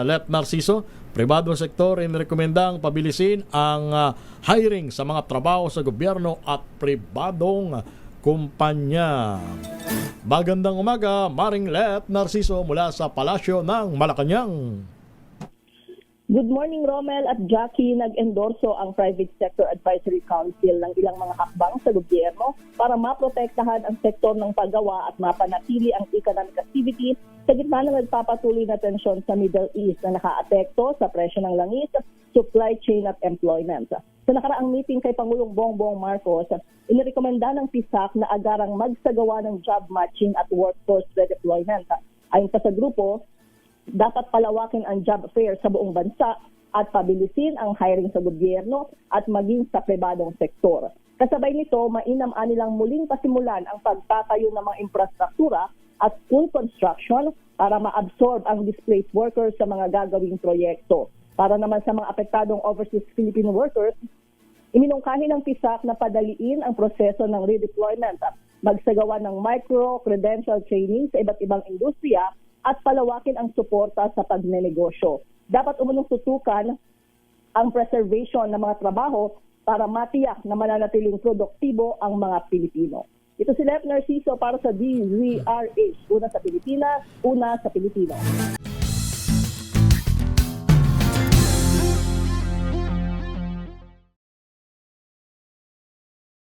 Let Narciso, pribadong sektor inirekomendang pabilisin ang hiring sa mga trabaho sa gobyerno at pribadong kumpanya. Magandang umaga, Maring Let Narciso mula sa Palasyo ng Malacanang. Good morning, Romel at Jackie. Nag-endorso ang Private Sector Advisory Council ng ilang mga hakbang sa gobyerno para maprotektahan ang sektor ng paggawa at mapanatili ang economic activity sa gitna ng nagpapatuloy na tensyon sa Middle East na nakaapekto sa presyo ng langis, supply chain at employment. Sa nakaraang meeting kay Pangulong Bongbong Marcos, inirekomenda ng PISAC na agarang magsagawa ng job matching at workforce redeployment. Ayon pa sa grupo, dapat palawakin ang job fair sa buong bansa at pabilisin ang hiring sa gobyerno at maging sa pribadong sektor. Kasabay nito, mainam nilang muling pasimulan ang pagtatayo ng mga infrastruktura at school construction para ma-absorb ang displaced workers sa mga gagawing proyekto. Para naman sa mga apektadong overseas Filipino workers, iminungkahi ng PISAC na padaliin ang proseso ng redeployment, magsagawa ng micro-credential training sa iba't ibang industriya at palawakin ang suporta sa pagnenegosyo. Dapat umunong tutukan ang preservation ng mga trabaho para matiyak na mananatiling produktibo ang mga Pilipino. Ito si Let Narciso para sa DZRH. Una sa Pilipinas, una sa Pilipino.